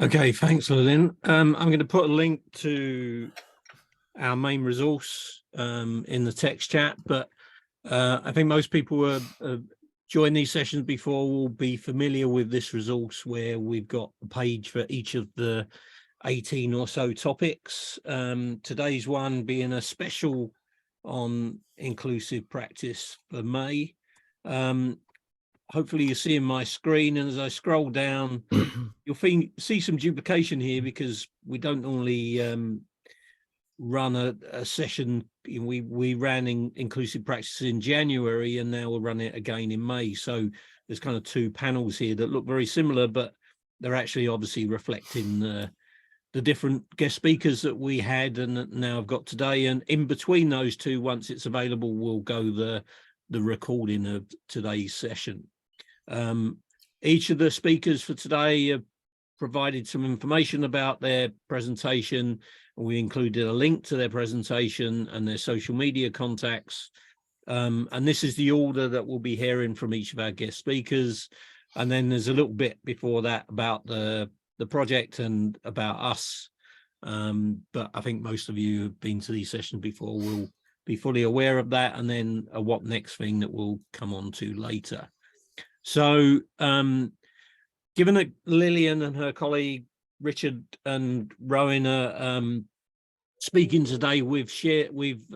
Okay, thanks, Lillian. I'm going to put a link to our main resource in the text chat, but I think most people who have joined these sessions before will be familiar with this resource where we've got a page for each of the 18 or so topics. Today's one being a special on inclusive practice for May. Hopefully you're seeing my screen, and as I scroll down, you'll see some duplication here because we don't normally run a session. We ran inclusive practice in January, and now we'll run it again in May. So there's kind of two panels here that look very similar, but they're actually obviously reflecting the different guest speakers that we had and now I've got today. And in between those two, once it's available, will go the recording of today's session. Each of the speakers for today have provided some information about their presentation. We included a link to their presentation and their social media contacts. And this is the order that we'll be hearing from each of our guest speakers. And then there's a little bit before that about the project and about us. But I think most of you who've been to these sessions before will be fully aware of that. And then a what next thing that we'll come on to later. So given that Lillian and her colleague Richard and Rowan are speaking today, we've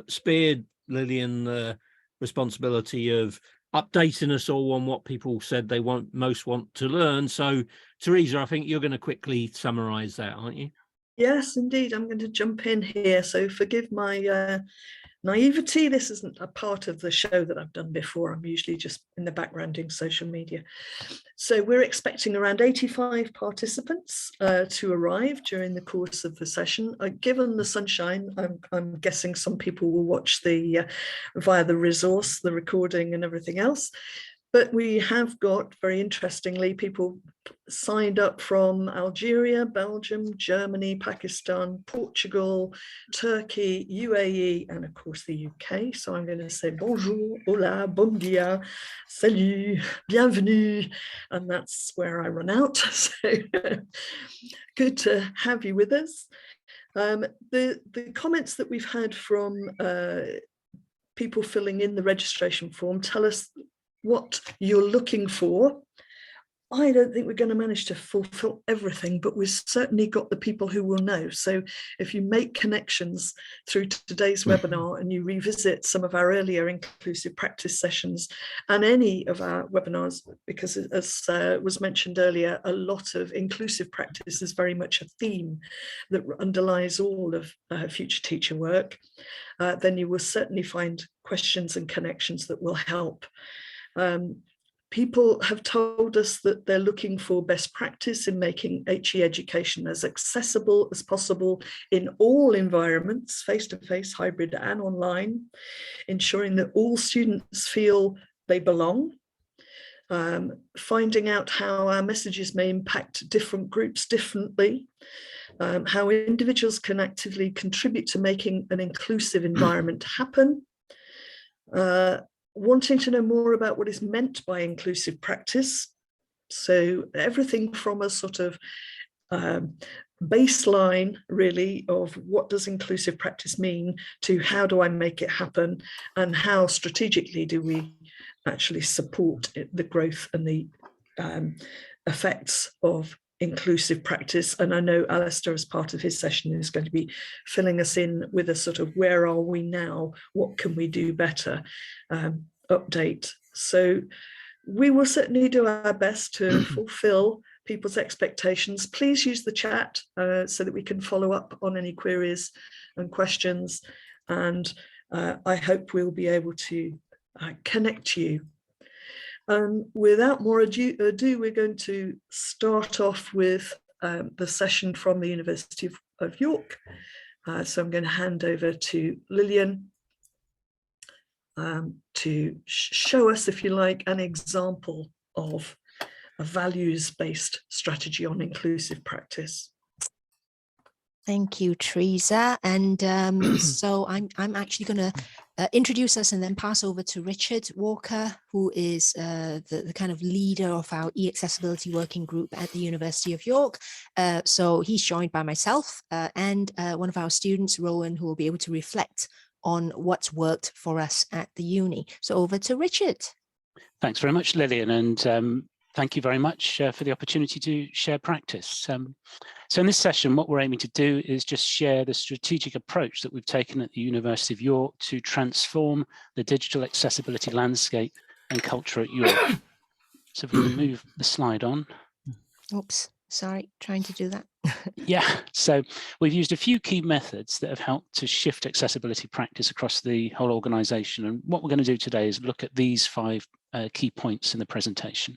spared Lillian the responsibility of updating us all on what people said they most want to learn. So Teresa, I think you're going to quickly summarize that, aren't you? Yes, indeed. I'm going to jump in here. So forgive my naivety. This isn't a part of the show that I've done before. I'm usually just in the background doing social media. So we're expecting around 85 participants to arrive during the course of the session. Given the sunshine, I'm guessing some people will watch via the resource, the recording and everything else. But we have got, very interestingly, people signed up from Algeria, Belgium, Germany, Pakistan, Portugal, Turkey, UAE, and of course the UK. So I'm going to say bonjour, hola, bon dia, salut, bienvenue, and that's where I run out. So good to have you with us. The comments that we've had from people filling in the registration form tell us what you're looking for. I don't think we're going to manage to fulfill everything, but we've certainly got the people who will know. So if you make connections through today's webinar and you revisit some of our earlier inclusive practice sessions and any of our webinars, because as was mentioned earlier, a lot of inclusive practice is very much a theme that underlies all of future teacher work, then you will certainly find questions and connections that will help. People have told us that they're looking for best practice in making HE education as accessible as possible in all environments, face-to-face, hybrid and online, ensuring that all students feel they belong, finding out how our messages may impact different groups differently, how individuals can actively contribute to making an inclusive environment happen, wanting to know more about what is meant by inclusive practice. So everything from a sort of baseline, really, of what does inclusive practice mean to how do I make it happen and how strategically do we actually support the growth and the effects of inclusive practice. And I know Alistair, as part of his session, is going to be filling us in with a sort of where are we now, what can we do better update. So we will certainly do our best to fulfill people's expectations. Please use the chat so that we can follow up on any queries and questions, and I hope we'll be able to connect you. Without more ado, we're going to start off with the session from the University of York. So I'm going to hand over to Lillian to show us, if you like, an example of a values-based strategy on inclusive practice. Thank you, Teresa. And so I'm actually going to introduce us and then pass over to Richard Walker, who is the kind of leader of our e-accessibility working group at the University of York. So he's joined by myself and one of our students, Rowan, who will be able to reflect on what's worked for us at the uni. So over to Richard. Thanks very much, Lillian, and thank you very much for the opportunity to share practice. So in this session, what we're aiming to do is just share the strategic approach that we've taken at the University of York to transform the digital accessibility landscape and culture at York. So if we move the slide on. Oops, sorry, trying to do that. Yeah, so we've used a few key methods that have helped to shift accessibility practice across the whole organisation. And what we're going to do today is look at these 5 key points in the presentation.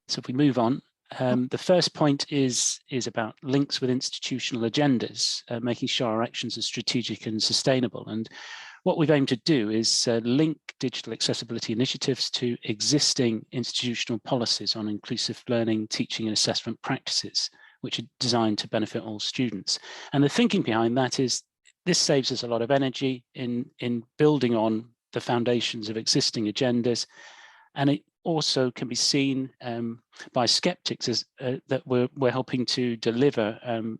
So if we move on, the first point is about links with institutional agendas, making sure our actions are strategic and sustainable. And what we've aimed to do is link digital accessibility initiatives to existing institutional policies on inclusive learning, teaching and assessment practices, which are designed to benefit all students. And the thinking behind that is this saves us a lot of energy in building on the foundations of existing agendas, and it also can be seen by skeptics as that we're helping to deliver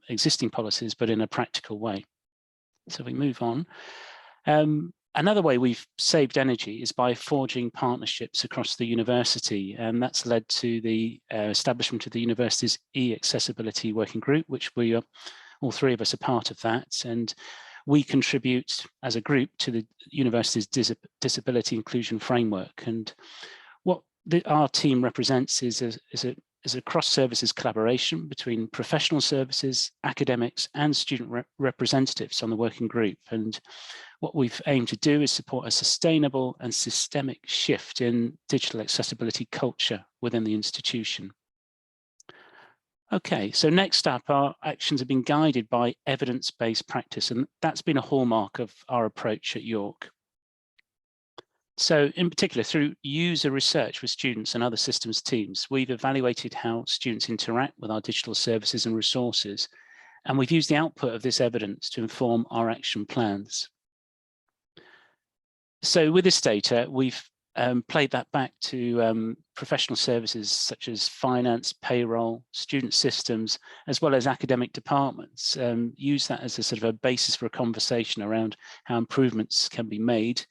existing policies, but in a practical way. So we move on. Another way we've saved energy is by forging partnerships across the university, and that's led to the establishment of the university's e-accessibility working group, which we are, all 3 of us are part of that, and we contribute as a group to the university's disability inclusion framework. And what our team represents is a cross-services collaboration between professional services, academics and student representatives on the working group. And what we've aimed to do is support a sustainable and systemic shift in digital accessibility culture within the institution. Okay, so next up, our actions have been guided by evidence-based practice, and that's been a hallmark of our approach at York. So in particular, through user research with students and other systems teams, we've evaluated how students interact with our digital services and resources, and we've used the output of this evidence to inform our action plans. So with this data, we've played that back to professional services such as finance, payroll, student systems, as well as academic departments. Use that as a sort of a basis for a conversation around how improvements can be made.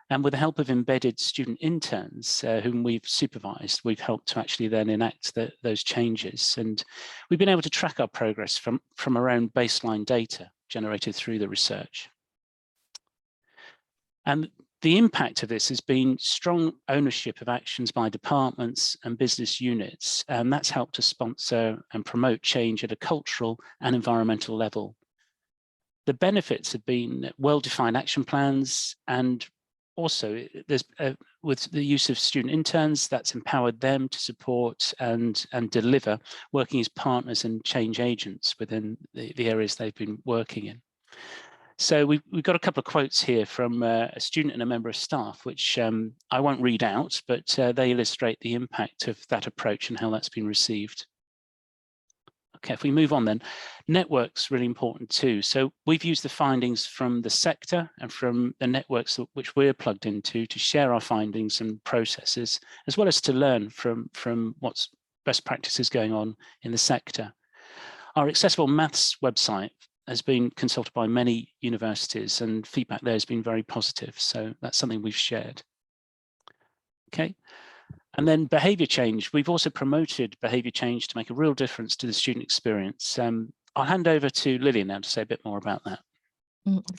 And with the help of embedded student interns whom we've supervised, we've helped to actually then enact those changes. And we've been able to track our progress from our own baseline data generated through the research. And the impact of this has been strong ownership of actions by departments and business units, and that's helped to sponsor and promote change at a cultural and environmental level. The benefits have been well-defined action plans, and also there's with the use of student interns, that's empowered them to support and deliver, working as partners and change agents within the areas they've been working in. So we've got a couple of quotes here from a student and a member of staff, which I won't read out, but they illustrate the impact of that approach and how that's been received. Okay, if we move on then, network's really important too. So we've used the findings from the sector and from the networks which we're plugged into to share our findings and processes, as well as to learn from what's best practices going on in the sector. Our Accessible Maths website has been consulted by many universities, and feedback there has been very positive. So that's something we've shared. Okay. And then behaviour change. We've also promoted behaviour change to make a real difference to the student experience. I'll hand over to Lillian now to say a bit more about that.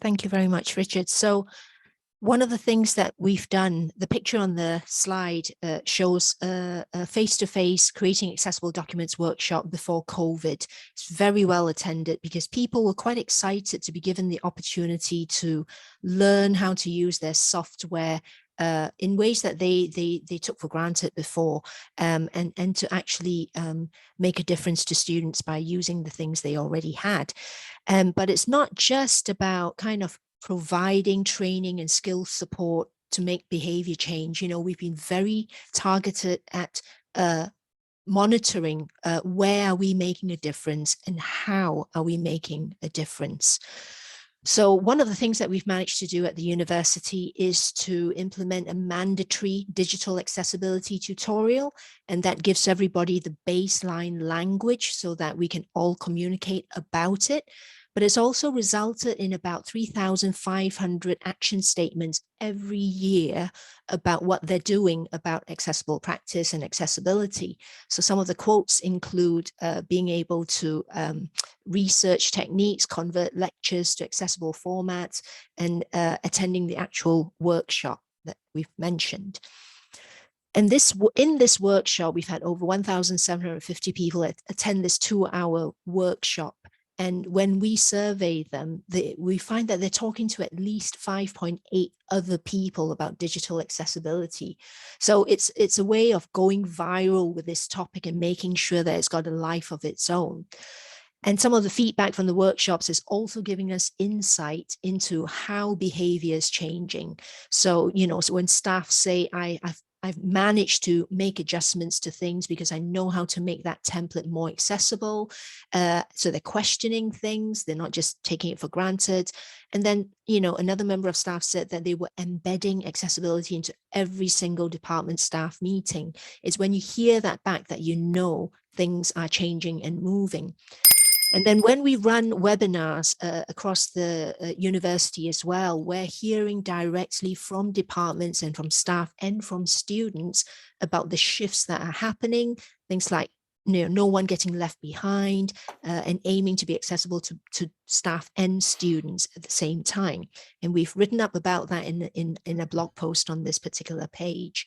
Thank you very much, Richard. So one of the things that we've done, the picture on the slide shows a face-to-face creating accessible documents workshop before COVID. It's very well attended because people were quite excited to be given the opportunity to learn how to use their software in ways that they took for granted before, and to actually make a difference to students by using the things they already had. But it's not just about kind of providing training and skill support to make behavior change. You know, we've been very targeted at monitoring where are we making a difference and how are we making a difference. So one of the things that we've managed to do at the university is to implement a mandatory digital accessibility tutorial, and that gives everybody the baseline language so that we can all communicate about it. But it's also resulted in about 3,500 action statements every year about what they're doing about accessible practice and accessibility. So some of the quotes include being able to research techniques, convert lectures to accessible formats, and attending the actual workshop that we've mentioned. And in this workshop, we've had over 1,750 people attend this 2-hour workshop. And when we survey them, we find that they're talking to at least 5.8 other people about digital accessibility. So it's a way of going viral with this topic and making sure that it's got a life of its own. And some of the feedback from the workshops is also giving us insight into how behavior is changing. So, so when staff say, I've managed to make adjustments to things because I know how to make that template more accessible. So they're questioning things. They're not just taking it for granted. And then, another member of staff said that they were embedding accessibility into every single department staff meeting. It's when you hear that back that things are changing and moving. And then when we run webinars across the university as well, we're hearing directly from departments and from staff and from students about the shifts that are happening, things like no one getting left behind, and aiming to be accessible to staff and students at the same time. And we've written up about that in a blog post on this particular page.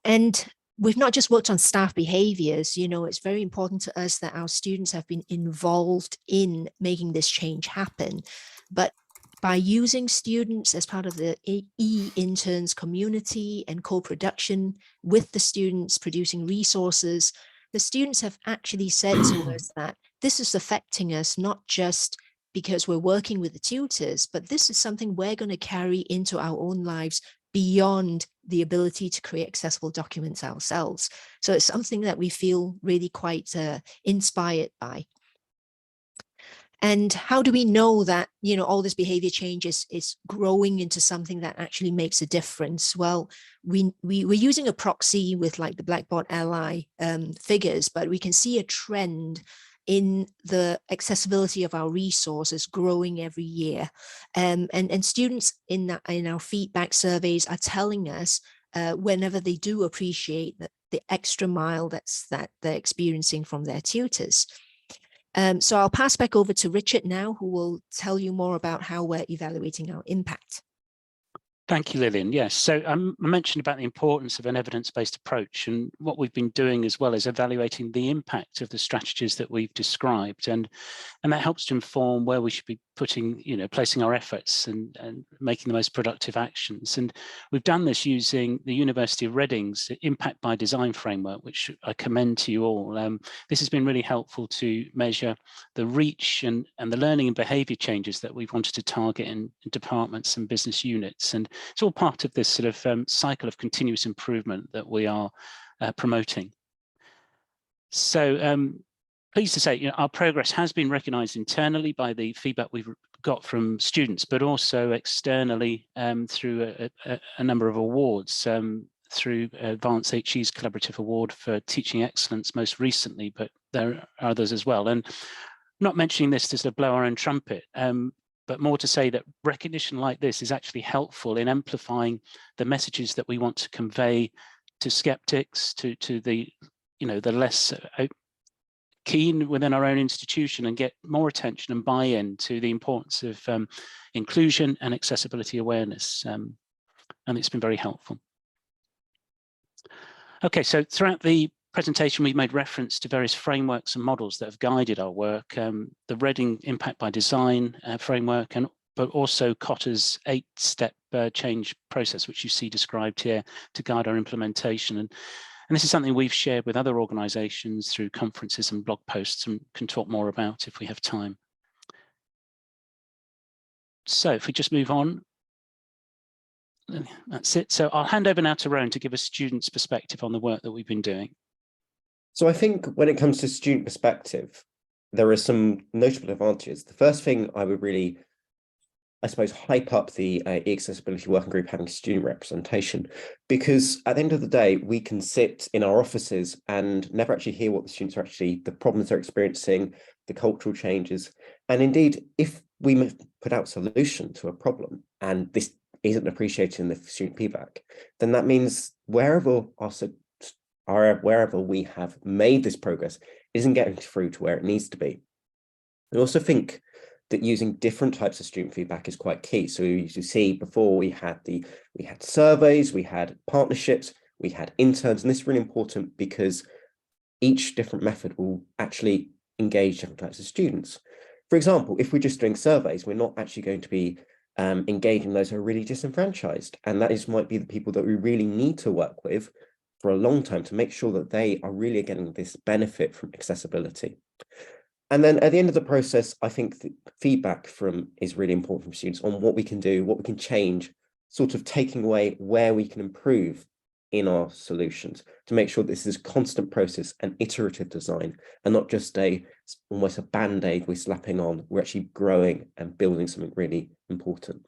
And we've not just worked on staff behaviors, it's very important to us that our students have been involved in making this change happen. But by using students as part of the e-interns community and co-production with the students producing resources, the students have actually said to us that this is affecting us not just because we're working with the tutors, but this is something we're going to carry into our own lives beyond the ability to create accessible documents ourselves. So it's something that we feel really quite inspired by. And how do we know that, all this behavior change is growing into something that actually makes a difference? Well, we're using a proxy with like the Blackboard Ally figures, but we can see a trend in the accessibility of our resources growing every year. And students in our feedback surveys are telling us whenever they do appreciate the extra mile that they're experiencing from their tutors. So I'll pass back over to Richard now, who will tell you more about how we're evaluating our impact. Thank you, Lillian. Yes, so I mentioned about the importance of an evidence-based approach, and what we've been doing as well is evaluating the impact of the strategies that we've described, and that helps to inform where we should be putting, placing our efforts and making the most productive actions. And we've done this using the University of Reading's Impact by Design framework, which I commend to you all. This has been really helpful to measure the reach and the learning and behaviour changes that we've wanted to target in departments and business units. And it's all part of this sort of cycle of continuous improvement that we are promoting. So pleased to say, our progress has been recognised internally by the feedback we've got from students, but also externally through a number of awards, through Advance HE's Collaborative Award for Teaching Excellence most recently, but there are others as well. And I'm not mentioning this to sort of blow our own trumpet, but more to say that recognition like this is actually helpful in amplifying the messages that we want to convey to skeptics, to the the less keen within our own institution, and get more attention and buy-in to the importance of inclusion and accessibility awareness. And it's been very helpful. Okay, so throughout the presentation, we've made reference to various frameworks and models that have guided our work, the Reading Impact by Design framework, but also Kotter's 8-step change process, which you see described here to guide our implementation. And this is something we've shared with other organisations through conferences and blog posts, and can talk more about if we have time. So if we just move on. That's it. So I'll hand over now to Rowan to give a student's perspective on the work that we've been doing. So I think when it comes to student perspective, there are some notable advantages. The first thing I would really, I suppose, hype up the e-accessibility working group having student representation, because at the end of the day, we can sit in our offices and never actually hear what the students are actually, the problems they're experiencing, the cultural changes. And indeed, if we put out a solution to a problem and this isn't appreciated in the student feedback, then that means wherever we have made this progress isn't getting through to where it needs to be. I also think that using different types of student feedback is quite key. So you see, before we had surveys, we had partnerships, we had interns, and this is really important because each different method will actually engage different types of students. For example, if we're just doing surveys, we're not actually going to be engaging those who are really disenfranchised, and that might be the people that we really need to work with for a long time to make sure that they are really getting this benefit from accessibility. And then at the end of the process, I think the feedback is really important from students on what we can do, what we can change, sort of taking away where we can improve in our solutions to make sure this is a constant process and iterative design and not just almost a band-aid we're slapping on. We're actually growing and building something really important.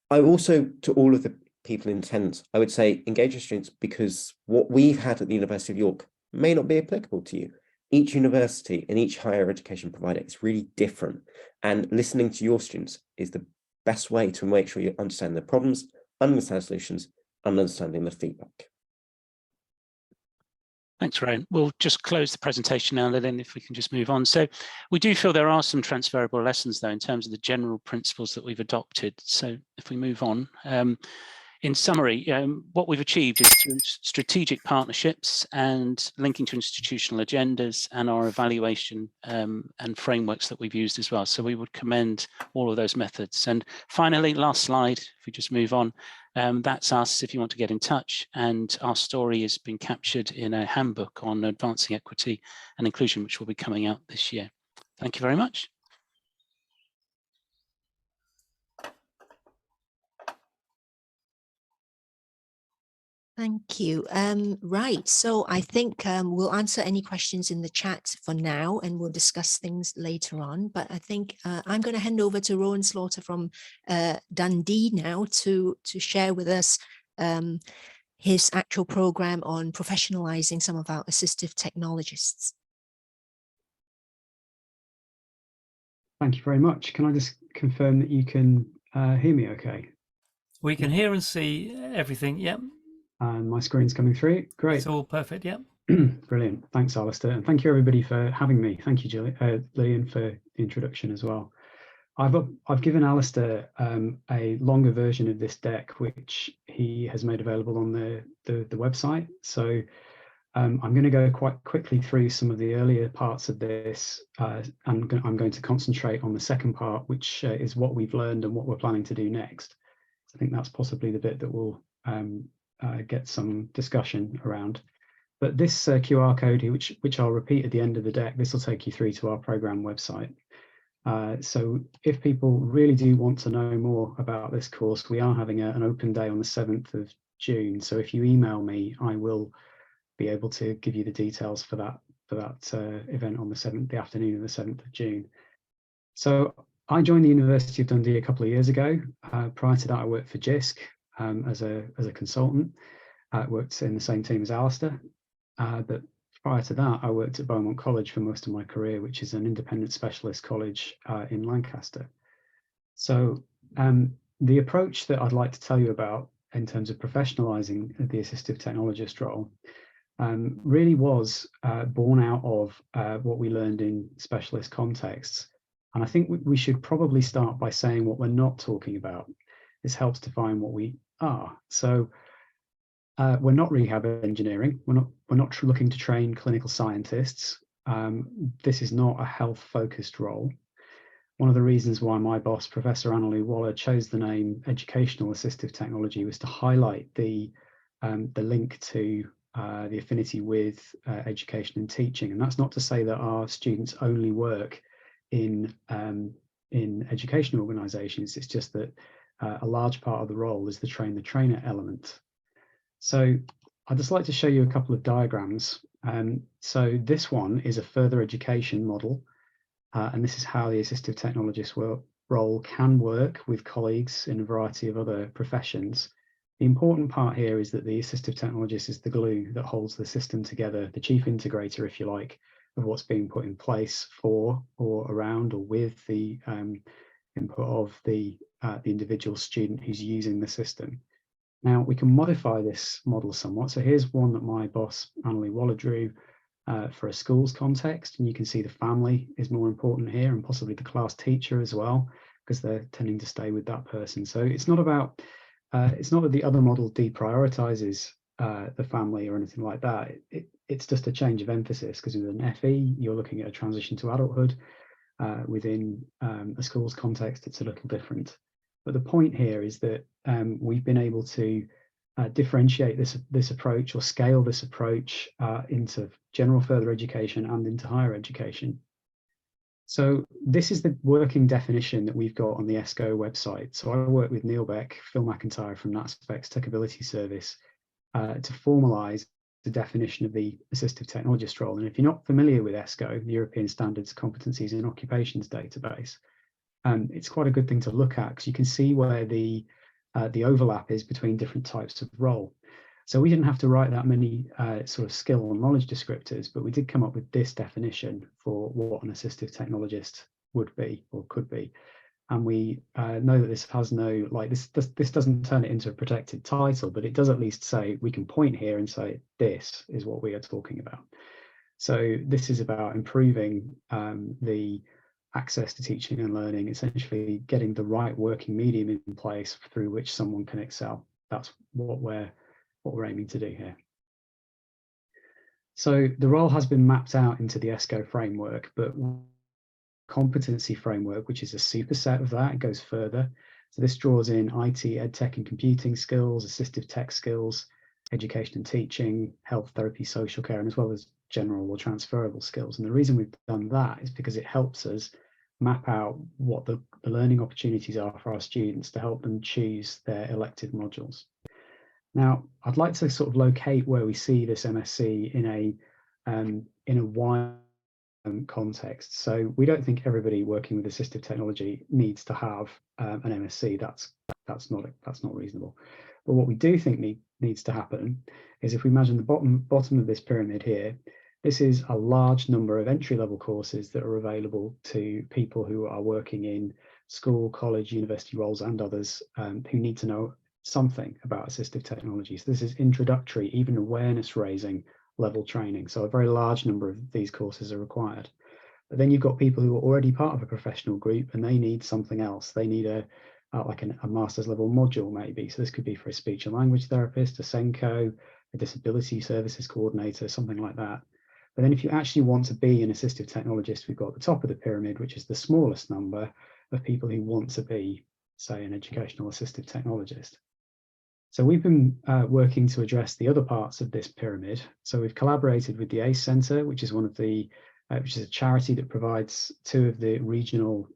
I also, to all of the people in attendance, I would say engage with students, because what we've had at the University of York may not be applicable to you. Each university and each higher education provider is really different, and listening to your students is the best way to make sure you understand the problems, understand solutions, and understanding the feedback. Thanks, Rowan. We'll just close the presentation now, Lillian, if we can just move on. So we do feel there are some transferable lessons, though, in terms of the general principles that we've adopted. So if we move on, in summary, what we've achieved is through strategic partnerships and linking to institutional agendas and our evaluation and frameworks that we've used as well. So we would commend all of those methods. And finally, last slide, if we just move on, that's us if you want to get in touch. And our story has been captured in a handbook on advancing equity and inclusion, which will be coming out this year. Thank you very much. Thank you. Right, so I think we'll answer any questions in the chat for now, and we'll discuss things later on. But I think I'm going to hand over to Rowan Slaughter from Dundee now to share with us his actual program on professionalizing some of our assistive technologists. Thank you very much. Can I just confirm that you can hear me okay? We can hear and see everything, yep. And my screen's coming through. Great. It's all perfect, yep. Brilliant. Thanks, Alistair. And thank you, everybody, for having me. Thank you, Lillian, for the introduction as well. I've given Alistair a longer version of this deck, which he has made available on the website. So I'm going to go quite quickly through some of the earlier parts of this. I'm going to concentrate on the second part, which is what we've learned and what we're planning to do next. I think that's possibly the bit that will get some discussion around. But this QR code here, which I'll repeat at the end of the deck, this will take you through to our program website. So if people really do want to know more about this course, we are having an open day on the 7th of June. So if you email me, I will be able to give you the details for that event on the afternoon of the 7th of June. So I joined the University of Dundee a couple of years ago. Prior to that, I worked for JISC as a consultant. I worked in the same team as Alistair. But prior to that, I worked at Beaumont College for most of my career, which is an independent specialist college in Lancaster. So the approach that I'd like to tell you about in terms of professionalizing the assistive technologist role really was born out of what we learned in specialist contexts. And I think we should probably start by saying what we're not talking about. This helps define what we are. So we're not rehab engineering. We're not looking to train clinical scientists. This is not a health-focused role. One of the reasons why my boss, Professor Annalee Waller, chose the name Educational Assistive Technology was to highlight the link to the affinity with education and teaching. And that's not to say that our students only work in education organisations. It's just that a large part of the role is the train-the-trainer element. So I'd just like to show you a couple of diagrams So this one is a further education model, and this is how the assistive technologist role can work with colleagues in a variety of other professions. The important part here is that the assistive technologist is the glue that holds the system together, the chief integrator, if you like, of what's being put in place for or around or with the input of the individual student who's using the system. Now, we can modify this model somewhat. So here's one that my boss, Annalie Waller, drew for a schools context. And you can see the family is more important here, and possibly the class teacher as well, because they're tending to stay with that person. So it's not about, it's not that the other model deprioritizes the family or anything like that. It's just a change of emphasis, because with an FE, you're looking at a transition to adulthood. Within a schools context, it's a little different. But the point here is that we've been able to differentiate this approach, or scale this approach into general further education and into higher education. So this is the working definition that we've got on the ESCO website. So I work with Neil Beck, Phil McIntyre from NatSpec's Techability Service to formalise the definition of the assistive technologist role. And if you're not familiar with ESCO, the European Standards Competencies in Occupations database, it's quite a good thing to look at, because you can see where the overlap is between different types of role. So we didn't have to write that many sort of skill or knowledge descriptors, but we did come up with this definition for what an assistive technologist would be or could be. And we know that this has no, like, this doesn't turn it into a protected title, but it does at least say, we can point here and say, this is what we are talking about. So this is about improving the access to teaching and learning, essentially getting the right working medium in place through which someone can excel. That's what we're aiming to do here. So the role has been mapped out into the ESCO framework, but competency framework, which is a superset of that, it goes further. So this draws in IT, EdTech and computing skills, assistive tech skills, education and teaching, health, therapy, social care, and as well as general or transferable skills. And the reason we've done that is because it helps us map out what the learning opportunities are for our students to help them choose their elective modules. Now, I'd like to sort of locate where we see this MSc in a wide context. So we don't think everybody working with assistive technology needs to have an MSc. That's not reasonable. But what we do think needs to happen is, if we imagine the bottom of this pyramid here, this is a large number of entry-level courses that are available to people who are working in school, college, university roles and others who need to know something about assistive technology. So this is introductory, even awareness raising level training. So a very large number of these courses are required. But then you've got people who are already part of a professional group and they need something else. They need a master's level module maybe. So this could be for a speech and language therapist, a SENCO, a disability services coordinator, something like that. But then if you actually want to be an assistive technologist, we've got the top of the pyramid, which is the smallest number of people who want to be, say, an educational assistive technologist. So we've been working to address the other parts of this pyramid. So we've collaborated with the ACE Centre, which is which is a charity that provides 2 of the regional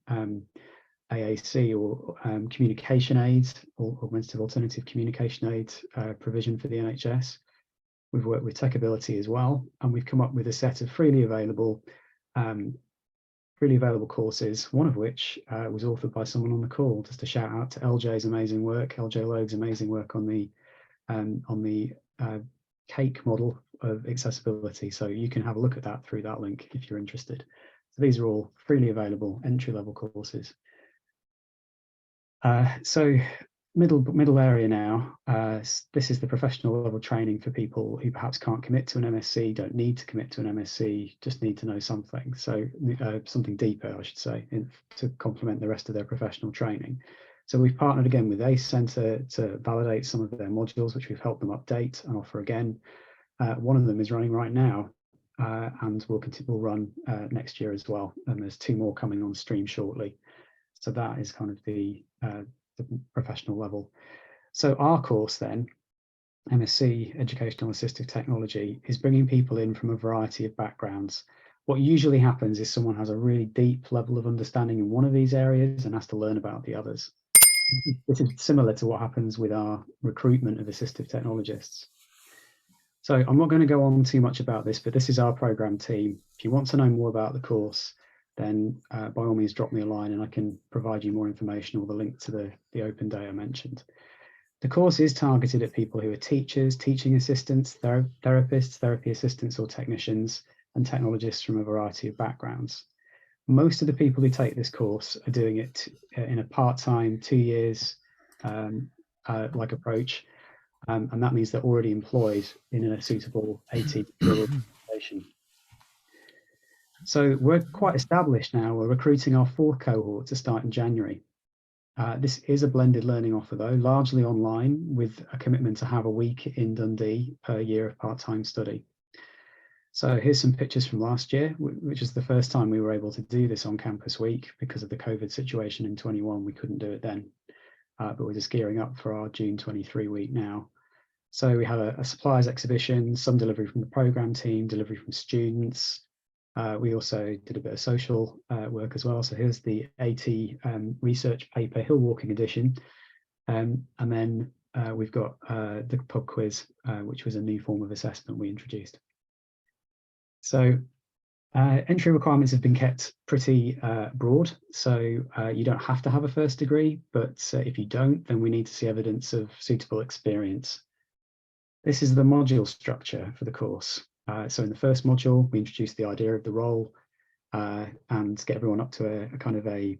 AAC or communication aids, or augmentative alternative communication aids provision for the NHS. We've worked with Techability as well, and we've come up with a set of freely available courses, one of which was authored by someone on the call. Just a shout out to LJ's amazing work, LJ Logue's amazing work on the cake model of accessibility. So you can have a look at that through that link if you're interested. So these are all freely available entry-level courses. So middle area now, this is the professional level training for people who perhaps can't commit to an MSc, don't need to commit to an MSc, just need to know something. So something deeper, I should say, to complement the rest of their professional training. So we've partnered again with ACE Centre to validate some of their modules, which we've helped them update and offer again. One of them is running right now, and we'll run next year as well. And there's 2 more coming on stream shortly. So that is kind of the professional level. So our course then, MSc Educational Assistive Technology, is bringing people in from a variety of backgrounds. What usually happens is someone has a really deep level of understanding in one of these areas and has to learn about the others. This is similar to what happens with our recruitment of assistive technologists. So I'm not going to go on too much about this, but this is our program team. If you want to know more about the course, then by all means drop me a line and I can provide you more information or the link to the open day I mentioned. The course is targeted at people who are teachers, teaching assistants, therapists, therapy assistants or technicians, and technologists from a variety of backgrounds. Most of the people who take this course are doing it in a part-time, 2 years like approach, and that means they're already employed in a suitable AT organization. So we're quite established now. We're recruiting our 4th cohort to start in January. This is a blended learning offer though, largely online with a commitment to have a week in Dundee per year of part-time study. So here's some pictures from last year, which is the first time we were able to do this on campus week because of the COVID situation in 21. We couldn't do it then, but we're just gearing up for our June 23 week now. So we have a suppliers exhibition, some delivery from the program team, delivery from students. We also did a bit of social work as well. So here's the AT research paper, Hill Walking edition. And then we've got the pub quiz, which was a new form of assessment we introduced. So entry requirements have been kept pretty broad. So you don't have to have a first degree, but if you don't, then we need to see evidence of suitable experience. This is the module structure for the course. So in the first module, we introduce the idea of the role and get everyone up to a kind of a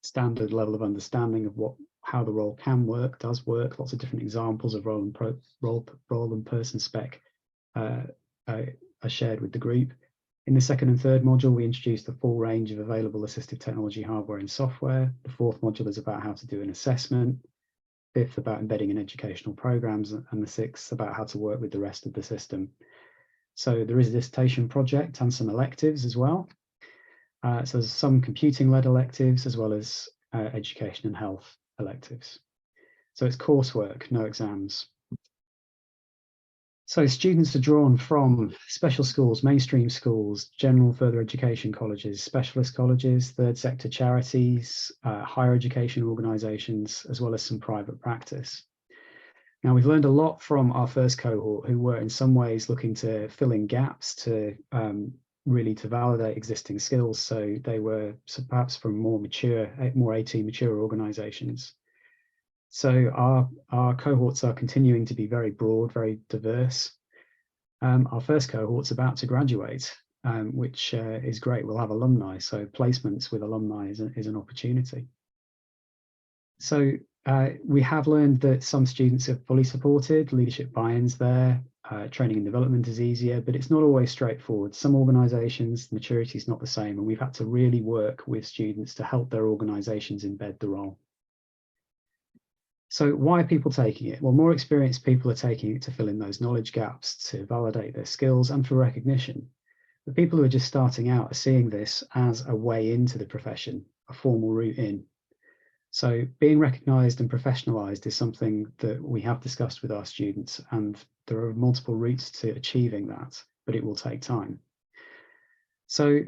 standard level of understanding of how the role can work, does work. Lots of different examples of role and person spec are shared with the group. In the second and third module, we introduce the full range of available assistive technology hardware and software. The 4th module is about how to do an assessment. 5th about embedding in educational programs, and the 6th about how to work with the rest of the system. So there is a dissertation project and some electives as well. So there's some computing-led electives as well as education and health electives. So it's coursework, no exams. So students are drawn from special schools, mainstream schools, general further education colleges, specialist colleges, third sector charities, higher education organisations, as well as some private practice. Now, we've learned a lot from our first cohort, who were in some ways looking to fill in gaps to really to validate existing skills. So they were perhaps from more AT mature organisations. So our cohorts are continuing to be very broad, very diverse. Our first cohort's about to graduate, which is great. We'll have alumni, so placements with alumni is an opportunity. So we have learned that some students are fully supported, leadership buy-in's there, training and development is easier, but it's not always straightforward. Some organisations, the maturity is not the same, and we've had to really work with students to help their organisations embed the role. So why are people taking it? Well, more experienced people are taking it to fill in those knowledge gaps, to validate their skills and for recognition. The people who are just starting out are seeing this as a way into the profession, a formal route in. So being recognised and professionalised is something that we have discussed with our students, and there are multiple routes to achieving that, but it will take time. So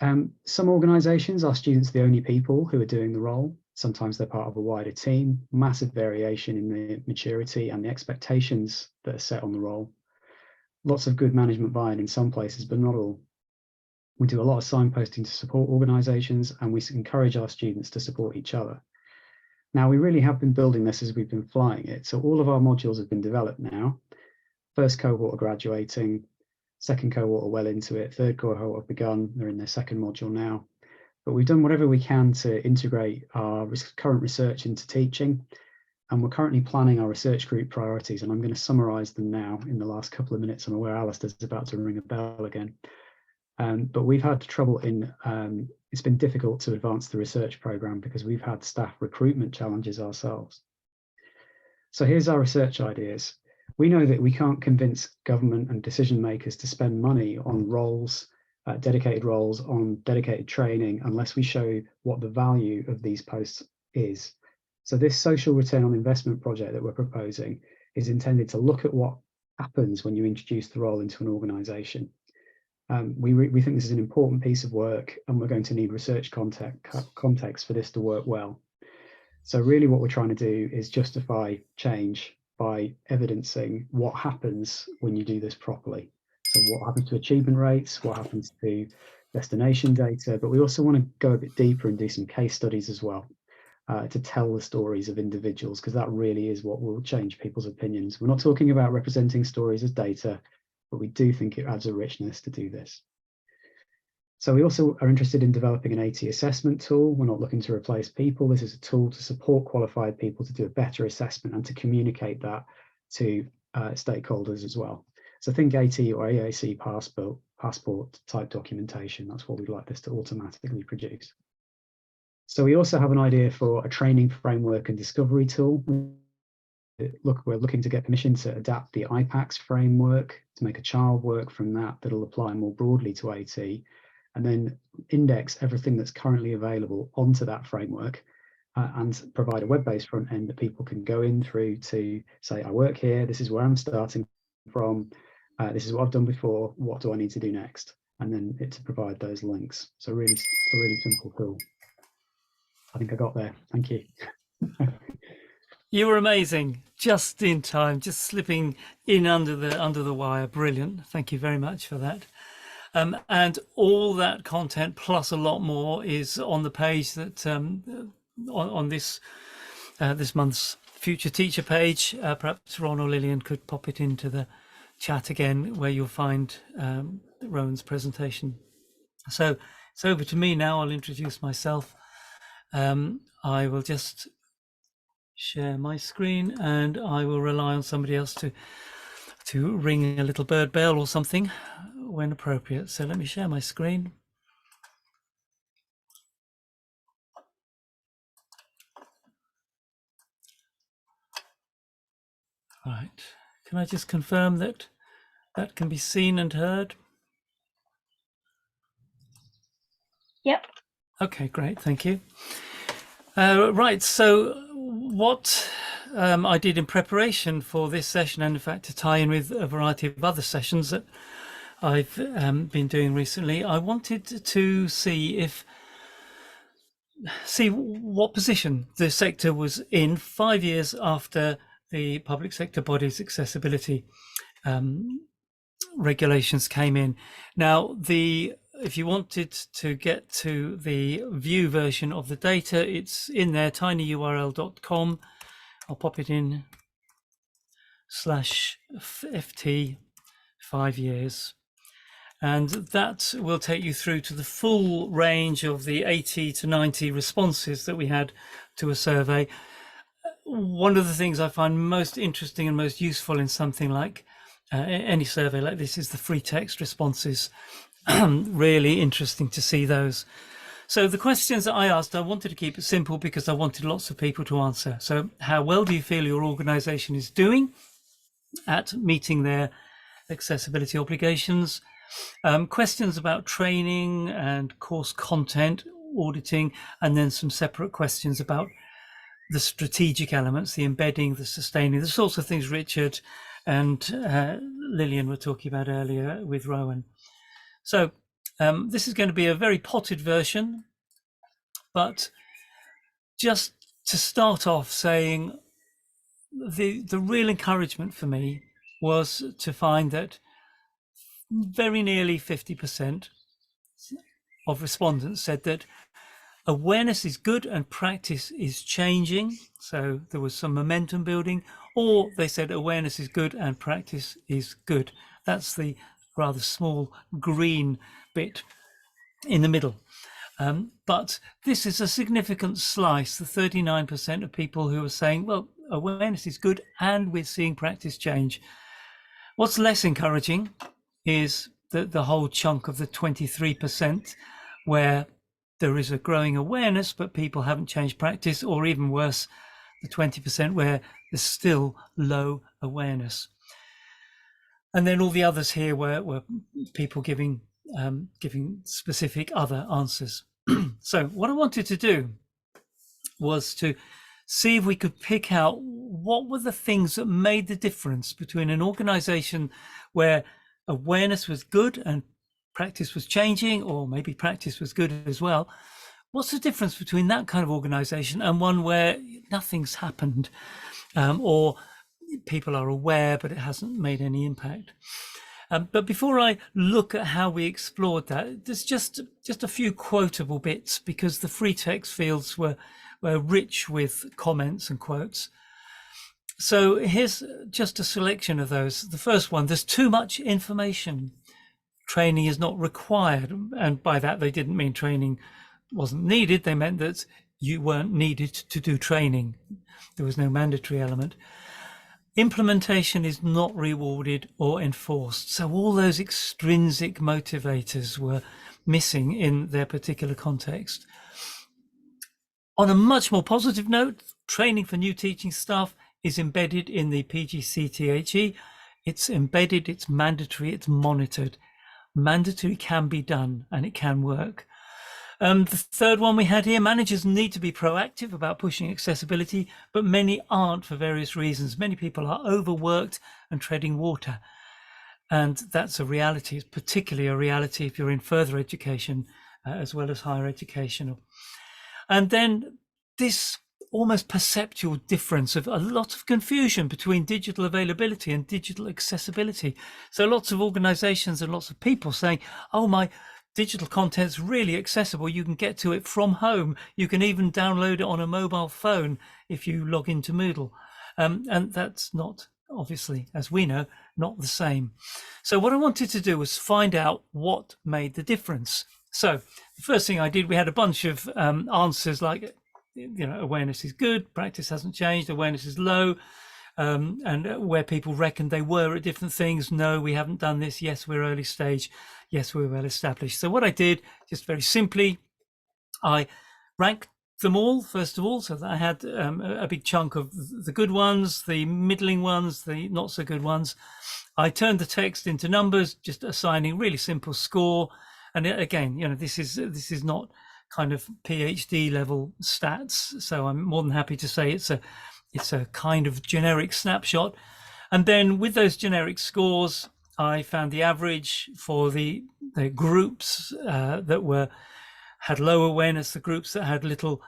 some organisations, our students are the only people who are doing the role. Sometimes they're part of a wider team, massive variation in the maturity and the expectations that are set on the role. Lots of good management buy-in in some places, but not all. We do a lot of signposting to support organisations, and we encourage our students to support each other. Now, we really have been building this as we've been flying it. So all of our modules have been developed now. First cohort are graduating, second cohort are well into it, third cohort have begun, they're in their second module now. But we've done whatever we can to integrate our current research into teaching, and we're currently planning our research group priorities, and I'm going to summarise them now in the last couple of minutes. I'm aware Alistair's about to ring a bell again. But we've had trouble in, it's been difficult to advance the research programme because we've had staff recruitment challenges ourselves. So here's our research ideas. We know that we can't convince government and decision makers to spend money on roles, dedicated roles, on dedicated training, unless we show what the value of these posts is. So this social return on investment project that we're proposing is intended to look at what happens when you introduce the role into an organisation. We think this is an important piece of work, and we're going to need research context for this to work well. So really what we're trying to do is justify change by evidencing what happens when you do this properly. So what happens to achievement rates, what happens to destination data, but we also want to go a bit deeper and do some case studies as well, to tell the stories of individuals, because that really is what will change people's opinions. We're not talking about representing stories as data, but we do think it adds a richness to do this. So we also are interested in developing an AT assessment tool. We're not looking to replace people. This is a tool to support qualified people to do a better assessment and to communicate that to stakeholders as well. So think AT or AAC passport type documentation. That's what we'd like this to automatically produce. So we also have an idea for a training framework and discovery tool. We're looking to get permission to adapt the IPACS framework to make a child work from that'll apply more broadly to AT, and then index everything that's currently available onto that framework, and provide a web-based front end that people can go in through to say, I work here, this is where I'm starting from, this is what I've done before, what do I need to do next? And then it to provide those links. So really, a really simple tool. I think I got there. Thank you. You were amazing, just in time, just slipping in under the wire. Brilliant. Thank you very much for that. And all that content plus a lot more is on the page that on this this month's Future Teacher page. Perhaps Ron or Lillian could pop it into the chat again, where you'll find Rowan's presentation. So it's over to me now. I'll introduce myself. I will just share my screen, and I will rely on somebody else to ring a little bird bell or something when appropriate. So let me share my screen. Right. Can I just confirm that that can be seen and heard? Yep. Okay, great. Thank you. Right. So what I did in preparation for this session, and in fact to tie in with a variety of other sessions that I've been doing recently, I wanted to see what position the sector was in 5 years after the public sector body's accessibility regulations came in. Now, if you wanted to get to the view version of the data, it's in there, tinyurl.com. I'll pop it in /FT 5 years. And that will take you through to the full range of the 80 to 90 responses that we had to a survey. One of the things I find most interesting and most useful in something like any survey like this is the free text responses. Really interesting to see those. So the questions that I asked, I wanted to keep it simple because I wanted lots of people to answer. So how well do you feel your organization is doing at meeting their accessibility obligations? Questions about training and course content, auditing, and then some separate questions about the strategic elements, the embedding, the sustaining, the sorts of things Richard and Lillian were talking about earlier with Rowan. So this is going to be a very potted version, but just to start off saying the real encouragement for me was to find that very nearly 50% of respondents said that awareness is good and practice is changing. So there was some momentum building, or they said awareness is good and practice is good. That's the rather small green bit in the middle. But this is a significant slice, the 39% of people who are saying, well, awareness is good and we're seeing practice change. What's less encouraging is that the whole chunk of the 23% where there is a growing awareness, but people haven't changed practice, or even worse, the 20% where there's still low awareness. And then all the others here were people giving specific other answers. So what I wanted to do was to see if we could pick out what were the things that made the difference between an organization where awareness was good and practice was changing, or maybe practice was good as well. What's the difference between that kind of organization and one where nothing's happened, or people are aware, but it hasn't made any impact. But before I look at how we explored that, there's just a few quotable bits, because the free text fields were rich with comments and quotes. So here's just a selection of those. The first one: there's too much information. Training is not required. And by that, they didn't mean training wasn't needed. They meant that you weren't needed to do training. There was no mandatory element. Implementation is not rewarded or enforced. So all those extrinsic motivators were missing in their particular context. On a much more positive note, training for new teaching staff is embedded in the PGCTHE. It's embedded, it's mandatory, it's monitored. Mandatory can be done and it can work. The third one we had here: managers need to be proactive about pushing accessibility, but many aren't for various reasons. Many people are overworked and treading water. And that's a reality. It's particularly a reality if you're in further education as well as higher education. And then this almost perceptual difference of a lot of confusion between digital availability and digital accessibility. So lots of organizations and lots of people saying, oh, my digital content's really accessible. You can get to it from home. You can even download it on a mobile phone if you log into Moodle. And that's not, obviously, as we know, not the same. So what I wanted to do was find out what made the difference. So the first thing I did, we had a bunch of answers like, awareness is good, practice hasn't changed, awareness is low, and where people reckon they were at different things. No, we haven't done this. Yes, we're early stage. Yes, we're well established. So what I did, just very simply, I ranked them all, first of all, so that I had a big chunk of the good ones, the middling ones, the not so good ones. I turned the text into numbers, just assigning really simple score. And again, this is not kind of PhD level stats. So I'm more than happy to say it's a kind of generic snapshot. And then with those generic scores, I found the average for the groups that had low awareness, the groups that had little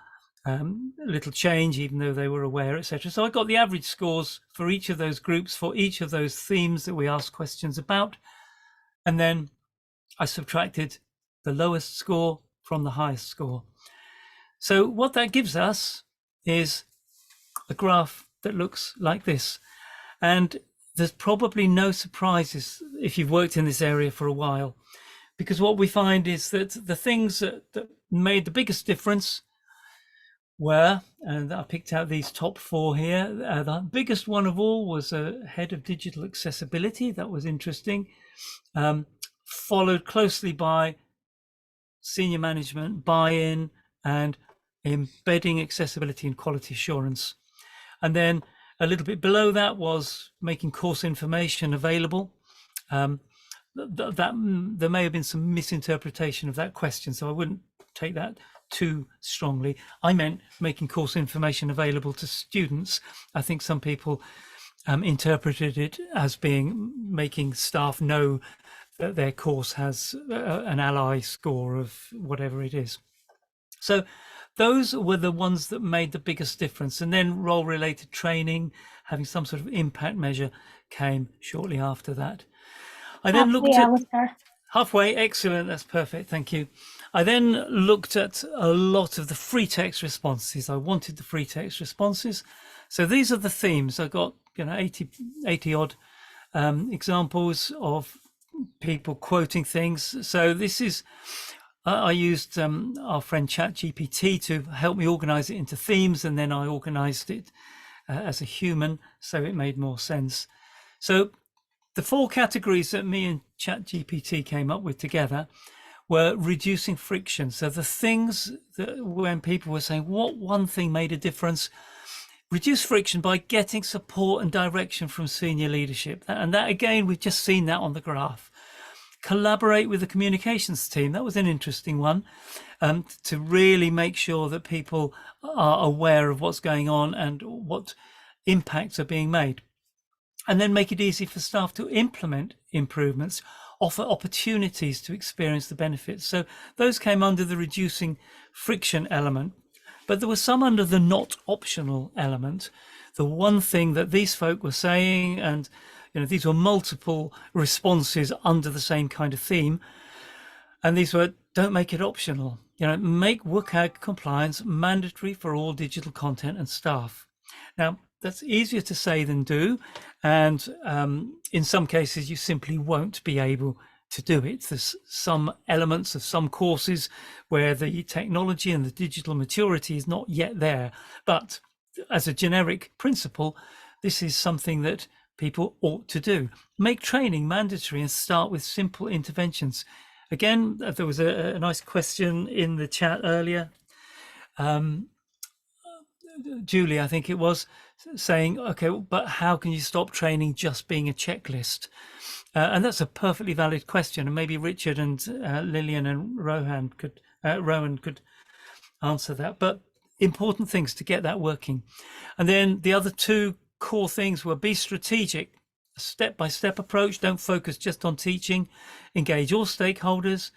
change, even though they were aware, etc. So I got the average scores for each of those groups, for each of those themes that we asked questions about. And then I subtracted the lowest score from the highest score. So what that gives us is a graph that looks like this. And there's probably no surprises if you've worked in this area for a while, because what we find is that the things that made the biggest difference were, and I picked out these top four here, the biggest one of all was a head of digital accessibility. That was interesting. Followed closely by senior management, buy-in, and embedding accessibility and quality assurance. And then a little bit below that was making course information available. There may have been some misinterpretation of that question, so I wouldn't take that too strongly. I meant making course information available to students. I think some people interpreted it as being making staff know that their course has an ally score of whatever it is. So those were the ones that made the biggest difference. And then role-related training, having some sort of impact measure, came shortly after that. I then looked at halfway. Excellent. That's perfect. Thank you. I then looked at a lot of the free text responses. I wanted the free text responses. So these are the themes. I got 80 odd examples of people quoting things. So this is, I used our friend ChatGPT to help me organize it into themes, and then I organized it as a human, so it made more sense. So the four categories that me and ChatGPT came up with together were reducing friction. So the things that when people were saying, what one thing made a difference? Reduce friction by getting support and direction from senior leadership. And that, again, we've just seen that on the graph. Collaborate with the communications team. That was an interesting one, to really make sure that people are aware of what's going on and what impacts are being made. And then make it easy for staff to implement improvements, offer opportunities to experience the benefits. So those came under the reducing friction element. But there was some under the not optional element. the one thing that these folk were saying, and these were multiple responses under the same kind of theme, and these were, don't make it optional. Make WCAG compliance mandatory for all digital content and staff. Now, that's easier to say than do, and in some cases you simply won't be able to do it. There's some elements of some courses where the technology and the digital maturity is not yet there, but as a generic principle, this is something that people ought to do. Make training mandatory and start with simple interventions. Again, there was a nice question in the chat earlier. Julie, I think it was, saying, okay, but how can you stop training just being a checklist? And that's a perfectly valid question. And maybe Richard and Lillian and Rowan could answer that. But important things to get that working. And then the other two core things were be strategic, a step-by-step approach. Don't focus just on teaching. Engage all stakeholders.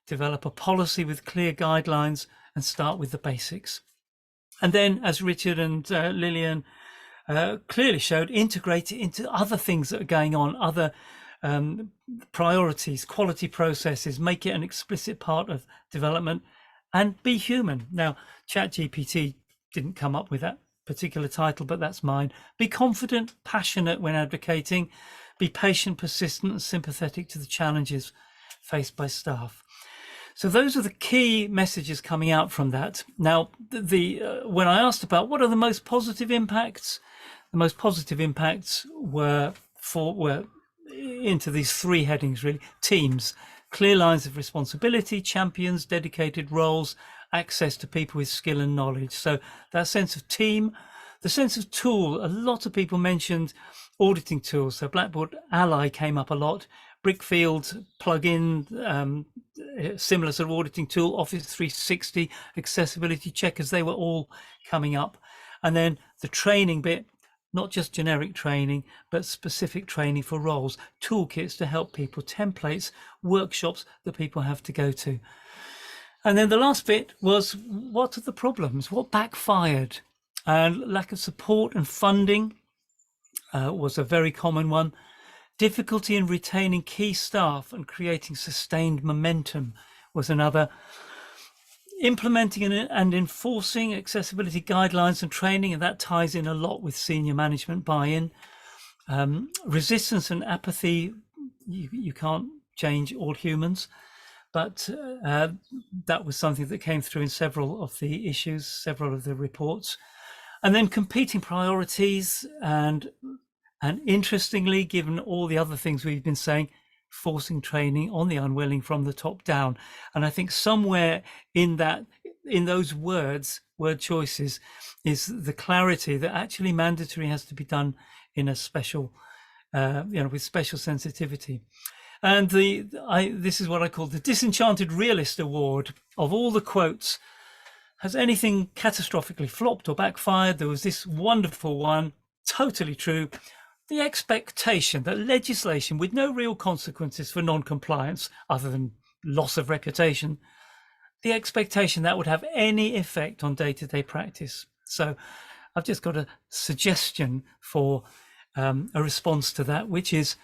Develop a policy with clear guidelines and start with the basics. And then, as Richard and Lillian clearly showed, integrate it into other things that are going on, other priorities, quality processes, make it an explicit part of development, and be human. Now, ChatGPT didn't come up with that particular title, but that's mine. Be confident, passionate when advocating, be patient, persistent, and sympathetic to the challenges faced by staff. So those are the key messages coming out from that. Now, when I asked about what are the most positive impacts, the most positive impacts were into these three headings, really. Teams, clear lines of responsibility, champions, dedicated roles, access to people with skill and knowledge. So that sense of team, the sense of tool. A lot of people mentioned auditing tools. So Blackboard Ally came up a lot. Brickfield plugin, similar sort of auditing tool, Office 360, accessibility checkers, they were all coming up. And then the training bit, not just generic training, but specific training for roles, toolkits to help people, templates, workshops that people have to go to. And then the last bit was, what are the problems? What backfired? And lack of support and funding was a very common one. Difficulty in retaining key staff and creating sustained momentum was another. Implementing and enforcing accessibility guidelines and training, and that ties in a lot with senior management buy-in. Resistance and apathy, you can't change all humans, but that was something that came through in several of the issues, several of the reports. And then competing priorities and interestingly, given all the other things we've been saying, forcing training on the unwilling from the top down. And I think somewhere in those word choices, is the clarity that actually mandatory has to be done in a special, with special sensitivity. And this is what I call the Disenchanted Realist Award. Of all the quotes, has anything catastrophically flopped or backfired? There was this wonderful one, totally true. The expectation that legislation with no real consequences for non-compliance, other than loss of reputation, the expectation that would have any effect on day-to-day practice. So I've just got a suggestion for a response to that, which is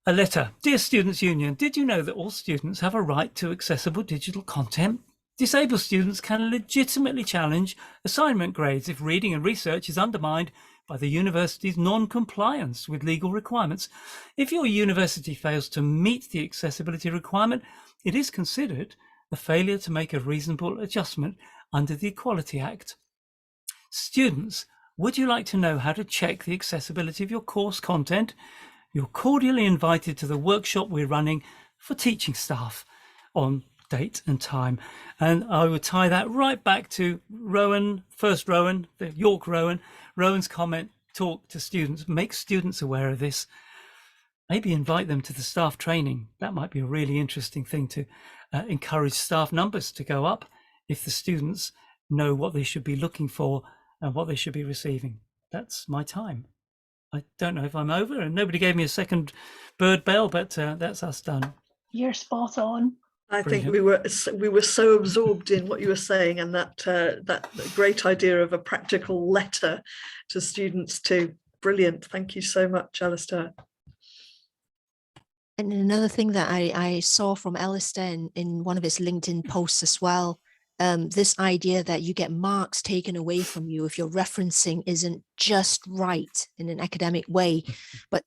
a letter. Dear Students' Union, did you know that all students have a right to accessible digital content? Disabled students can legitimately challenge assignment grades if reading and research is undermined by the university's non-compliance with legal requirements. If your university fails to meet the accessibility requirement, it is considered a failure to make a reasonable adjustment under the Equality Act. Students, would you like to know how to check the accessibility of your course content? You're cordially invited to the workshop we're running for teaching staff on date and time. And I would tie that right back to Rowan's comment, talk to students, make students aware of this, maybe invite them to the staff training. That might be a really interesting thing to encourage staff numbers to go up if the students know what they should be looking for and what they should be receiving. That's my time. I don't know if I'm over, and nobody gave me a second bird bell, but that's us done. You're spot on. I think Brilliant. we were so absorbed in what you were saying, and that great idea of a practical letter to students too. Brilliant. Thank you so much, Alistair. And another thing that I saw from Alistair in one of his LinkedIn posts as well, this idea that you get marks taken away from you if your referencing isn't just right in an academic way, but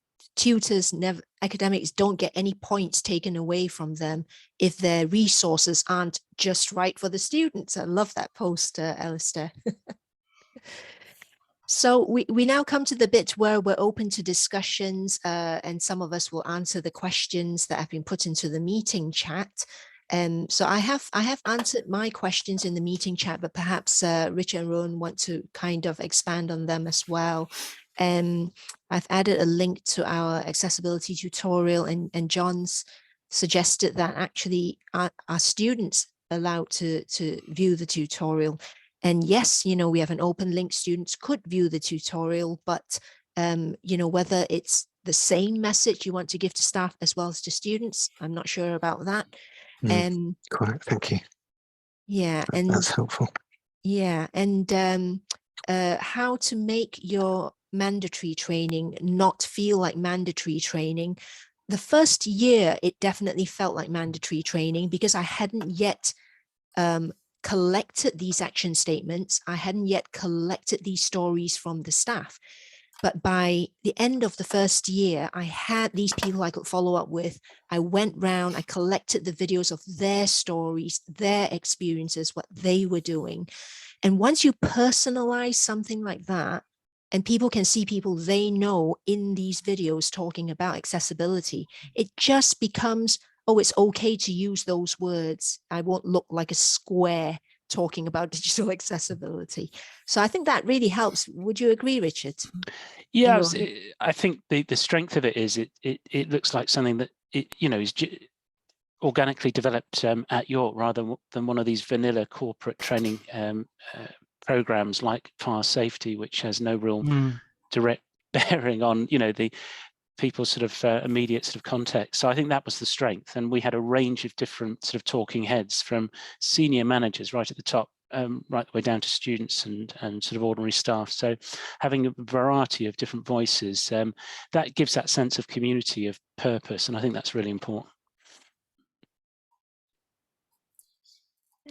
academics don't get any points taken away from them if their resources aren't just right for the students. I love that post, Alistair. So we now come to the bit where we're open to discussions, and some of us will answer the questions that have been put into the meeting chat. So I have answered my questions in the meeting chat, but perhaps Richard and Rowan want to kind of expand on them as well. I've added a link to our accessibility tutorial, and John's suggested that actually our students are allowed to view the tutorial. And yes, you know, we have an open link, students could view the tutorial, but you know, whether it's the same message you want to give to staff as well as to students, I'm not sure about that. Quite, thank you. Yeah, and that's helpful. Yeah, and how to make your mandatory training not feel like mandatory training. The first year, it definitely felt like mandatory training because I hadn't yet collected these action statements. I hadn't yet collected these stories from the staff. But by the end of the first year, I had these people I could follow up with. I went round, I collected the videos of their stories, their experiences, what they were doing. And once you personalize something like that, and people can see people they know in these videos talking about accessibility, it just becomes, oh, it's okay to use those words. I won't look like a square talking about digital accessibility. So I think that really helps. Would you agree, Richard? Yeah, I think the strength of it is it looks like something that is organically developed at York rather than one of these vanilla corporate training programs like Fire Safety, which has no real direct bearing on the people's sort of immediate sort of context. So I think that was the strength, and we had a range of different sort of talking heads from senior managers right at the top, right the way down to students and sort of ordinary staff. So having a variety of different voices, that gives that sense of community, of purpose, and I think that's really important.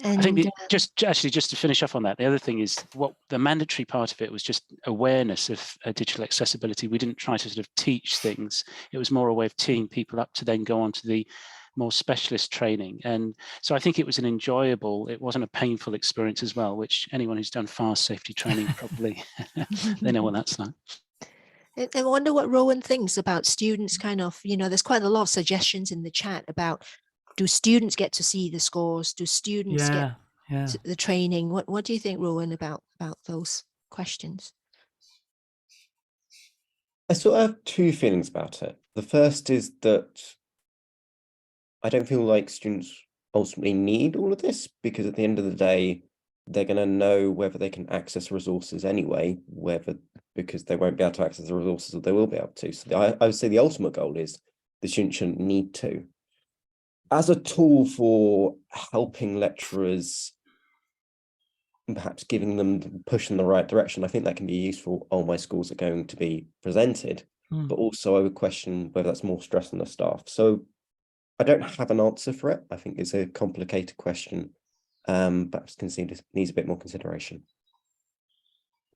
And I think just to finish off on that, the other thing is what the mandatory part of it was just awareness of digital accessibility. We didn't try to sort of teach things. It was more a way of teeing people up to then go on to the more specialist training. And so I think it was an enjoyable, it wasn't a painful experience as well, which anyone who's done fire safety training probably, they know what that's like. I wonder what Rowan thinks about students kind of, there's quite a lot of suggestions in the chat about, do students get to see the scores? Do students get the training? What do you think, Rowan, about those questions? I sort of have two feelings about it. The first is that I don't feel like students ultimately need all of this, because at the end of the day, they're going to know whether they can access resources anyway, because they won't be able to access the resources, or they will be able to. So I would say the ultimate goal is the student shouldn't need to. As a tool for helping lecturers, perhaps giving them the push in the right direction, I think that can be useful. Oh, my schools are going to be presented, but also I would question whether that's more stress on the staff. So I don't have an answer for it. I think it's a complicated question, but needs a bit more consideration.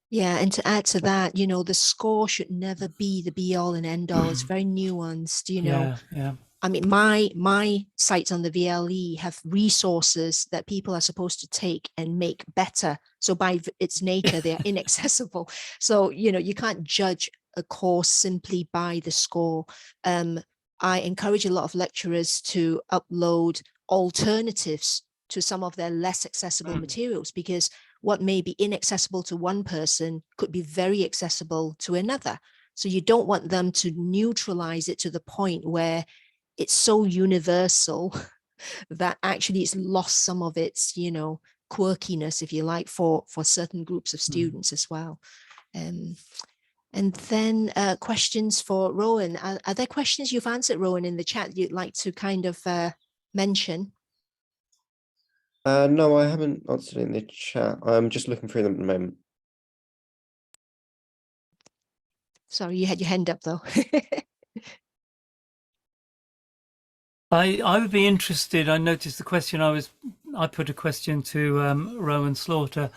Yeah, and to add to that, the score should never be the be all and end all. It's very nuanced, Yeah. I mean, my sites on the VLE have resources that people are supposed to take and make better. So by its nature, they are inaccessible. So, you can't judge a course simply by the score. I encourage a lot of lecturers to upload alternatives to some of their less accessible materials, because what may be inaccessible to one person could be very accessible to another. So you don't want them to neutralize it to the point where it's so universal that actually it's lost some of its, quirkiness, if you like, for certain groups of students as well. And then questions for Rowan. Are there questions you've answered, Rowan, in the chat you'd like to kind of mention? No, I haven't answered in the chat. I'm just looking through them at the moment. Sorry, you had your hand up though. I would be interested. I noticed the question I put a question to Rowan Slaughter.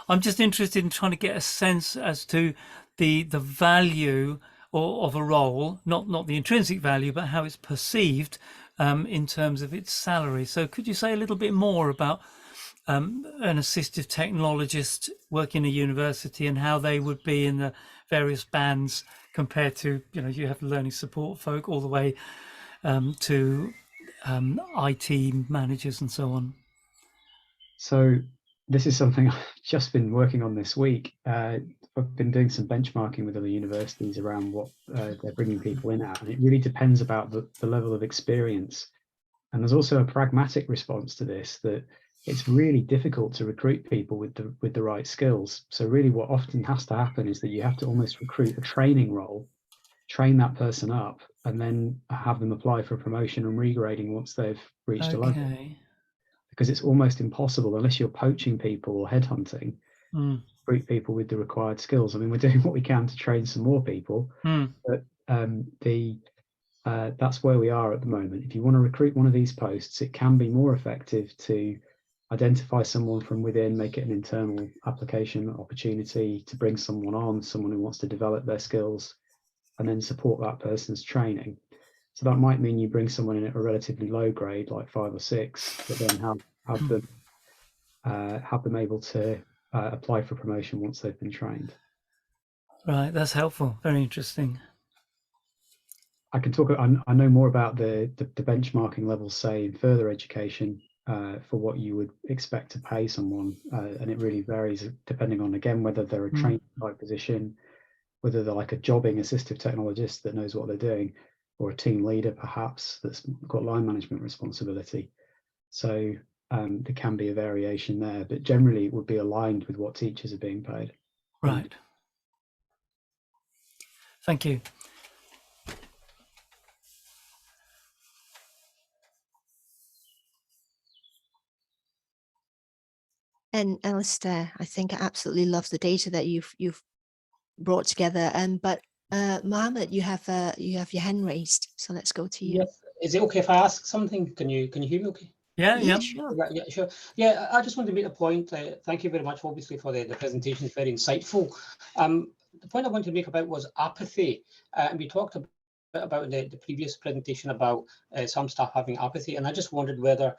I'm just interested in trying to get a sense as to the value of a role, not the intrinsic value, but how it's perceived in terms of its salary. So could you say a little bit more about an assistive technologist working in a university and how they would be in the various bands compared to, you have learning support folk all the way to IT managers and so on? So this is something I've just been working on this week. I've been doing some benchmarking with other universities around what they're bringing people in at, and it really depends about the level of experience. And there's also a pragmatic response to this, that it's really difficult to recruit people with the right skills. So really what often has to happen is that you have to almost recruit a training role, train that person up, and then have them apply for promotion and regrading once they've reached a level. Because it's almost impossible, unless you're poaching people or headhunting, recruit people with the required skills. I mean, we're doing what we can to train some more people, but that's where we are at the moment. If you want to recruit one of these posts, it can be more effective to identify someone from within, make it an internal application opportunity to bring someone on, someone who wants to develop their skills, and then support that person's training. So that might mean you bring someone in at a relatively low grade, like 5 or 6, but then have them able to apply for promotion once they've been trained. Right, that's helpful. Very interesting. I can talk. I know more about the benchmarking levels, say in further education, for what you would expect to pay someone, and it really varies depending on, again, whether they're a training type position, whether they're like a jobbing assistive technologist that knows what they're doing, or a team leader perhaps that's got line management responsibility. So there can be a variation there, but generally it would be aligned with what teachers are being paid. Right. Thank you. And Alistair, I think I absolutely love the data that you've brought together. But Mohammed, you have your hand raised, so let's go to you. Yes. Is it okay if I ask something? Can you hear me okay? Yeah, sure. Yeah, sure. Yeah, I just wanted to make a point. Thank you very much, obviously, for the presentation. It's very insightful. The point I wanted to make about was apathy. And we talked about the previous presentation about some staff having apathy. And I just wondered whether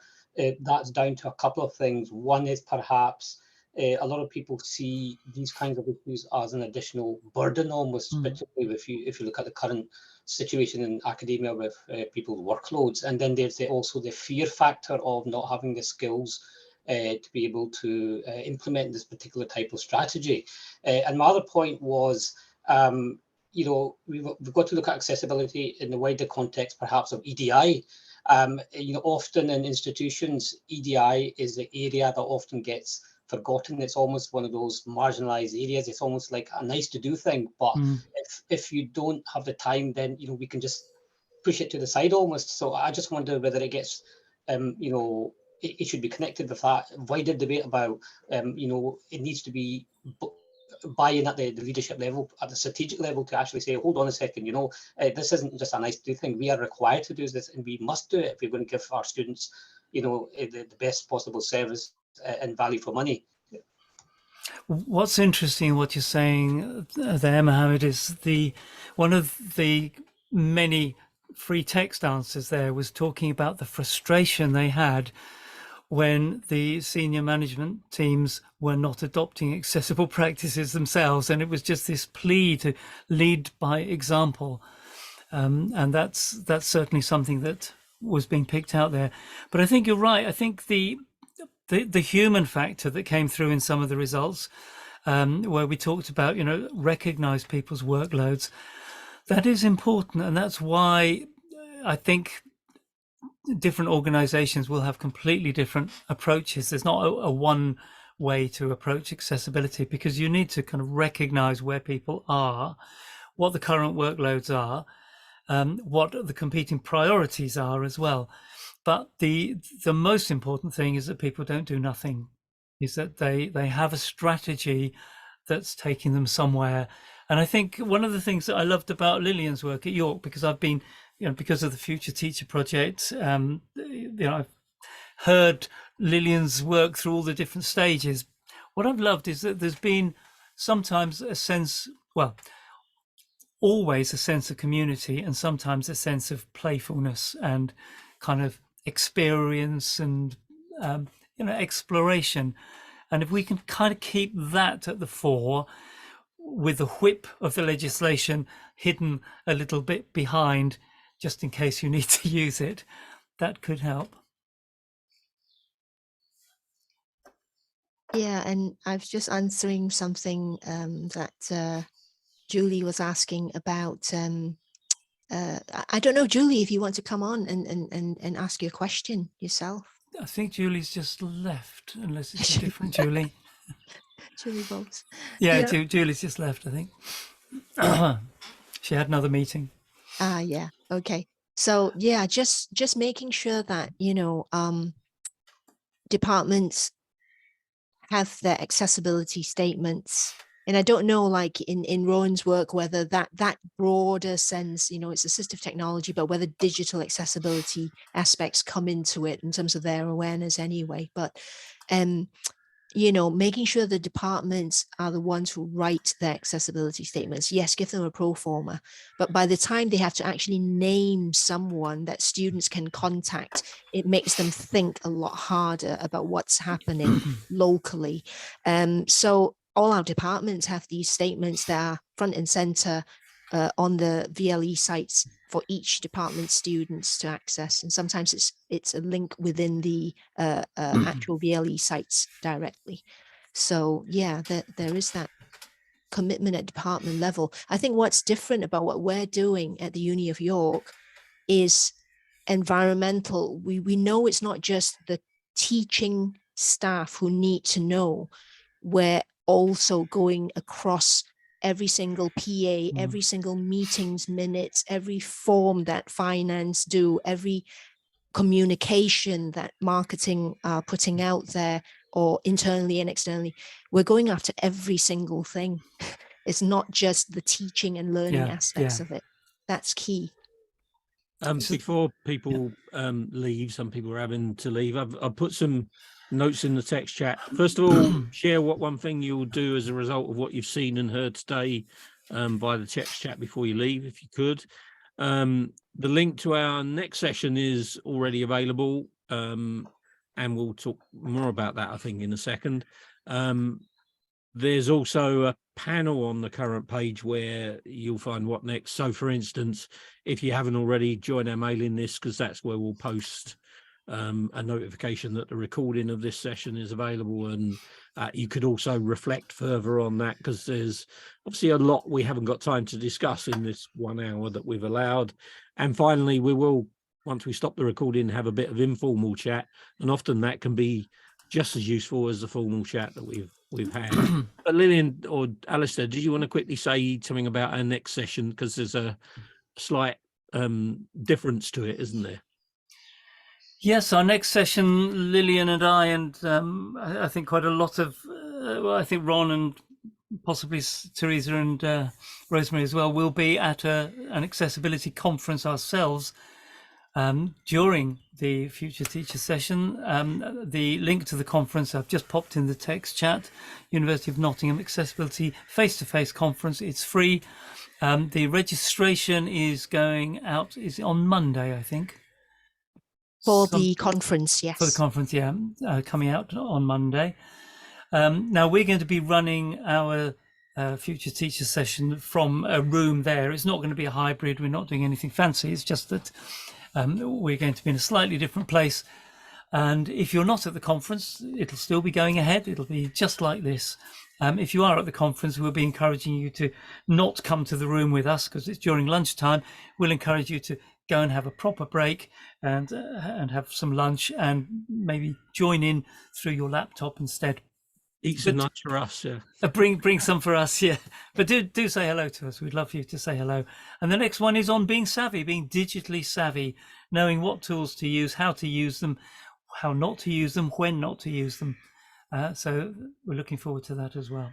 that's down to a couple of things. One is perhaps a lot of people see these kinds of issues as an additional burden, almost, particularly if you look at the current situation in academia with people's workloads. And then there's also the fear factor of not having the skills to be able to implement this particular type of strategy. And my other point was, we've got to look at accessibility in the wider context, perhaps, of EDI. Often in institutions, EDI is the area that often gets forgotten. It's almost one of those marginalized areas. It's almost like a nice to do thing, but if you don't have the time, then we can just push it to the side almost. So I just wonder whether it gets it should be connected with that wider debate about it needs to be buy-in at the leadership level, at the strategic level, to actually say, hold on a second, this isn't just a nice to do thing. We are required to do this, and we must do it if we're going to give our students the best possible service and value for money. What's interesting, what you're saying there, Mohammed, is one of the many free text answers there was talking about the frustration they had when the senior management teams were not adopting accessible practices themselves, and it was just this plea to lead by example, and that's certainly something that was being picked out there. But I think you're right. I think the human factor that came through in some of the results, where we talked about, recognize people's workloads, that is important. And that's why I think different organizations will have completely different approaches. There's not a one way to approach accessibility, because you need to kind of recognize where people are, what the current workloads are, what the competing priorities are as well. But the most important thing is that people don't do nothing, is that they have a strategy that's taking them somewhere. And I think one of the things that I loved about Lillian's work at York, because I've been, because of the Future Teacher Project, I've heard Lillian's work through all the different stages. What I've loved is that there's been sometimes a sense, well, always a sense of community, and sometimes a sense of playfulness and kind of experience and exploration. And if we can kind of keep that at the fore, with the whip of the legislation hidden a little bit behind, just in case you need to use it, that could help. Yeah, and I was just answering something that Julie was asking about. I don't know, Julie, if you want to come on and ask your question yourself. I think Julie's just left, unless it's a different Julie. Julie Bowles. Yeah, Julie's just left, I think. She had another meeting. Yeah, okay. So yeah, just making sure that, departments have their accessibility statements. And I don't know, like in Rowan's work, whether that broader sense, it's assistive technology, but whether digital accessibility aspects come into it in terms of their awareness anyway. But, making sure the departments are the ones who write their accessibility statements. Yes, give them a pro forma, but by the time they have to actually name someone that students can contact, it makes them think a lot harder about what's happening locally. So all our departments have these statements that are front and center on the VLE sites for each department students to access. And sometimes it's a link within the actual VLE sites directly. So yeah, there is that commitment at department level. I think what's different about what we're doing at the Uni of York is environmental. We know it's not just the teaching staff who need to know. We're also going across every single PA, every single meetings minutes, every form that finance do, every communication that marketing are putting out there, or internally and externally. We're going after every single thing. It's not just the teaching and learning aspects of it. That's key. Before people leave, some people are having to leave. I've put some notes in the text chat. First of all, share what one thing you'll do as a result of what you've seen and heard today via the text chat before you leave, if you could. The link to our next session is already available, and we'll talk more about that, I think, in a second. There's also a panel on the current page where you'll find what next. So, for instance, if you haven't already, join our mailing list, because that's where we'll post a notification that the recording of this session is available. And you could also reflect further on that, because there's obviously a lot we haven't got time to discuss in this 1 hour that we've allowed. And finally, we will, once we stop the recording, have a bit of informal chat, and often that can be just as useful as the formal chat that we've had. But Lillian or Alistair, did you want to quickly say something about our next session, because there's a slight difference to it, isn't there? Yes, our next session, Lillian and I think quite a lot of, I think Ron and possibly Teresa and Rosemary as well, will be at an accessibility conference ourselves during the Future Teacher session. The link to the conference I've just popped in the text chat. University of Nottingham Accessibility Face-to-Face Conference. It's free. The registration is going out, is on Monday, I think. For the conference, yes. For the conference, yeah, coming out on Monday. Now we're going to be running our Future Teacher session from a room there. It's not going to be a hybrid. We're not doing anything fancy. It's just that we're going to be in a slightly different place. And if you're not at the conference, it'll still be going ahead. It'll be just like this. If you are at the conference, we'll be encouraging you to not come to the room with us, because it's during lunchtime. We'll encourage you to go and have a proper break and have some lunch, and maybe join in through your laptop instead. Eat some lunch for us. Yeah. Bring some for us, yeah. But do say hello to us. We'd love you to say hello. And the next one is on being savvy, being digitally savvy, knowing what tools to use, how to use them, how not to use them, when not to use them. So we're looking forward to that as well.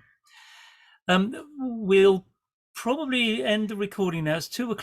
We'll probably end the recording now. It's 2:00.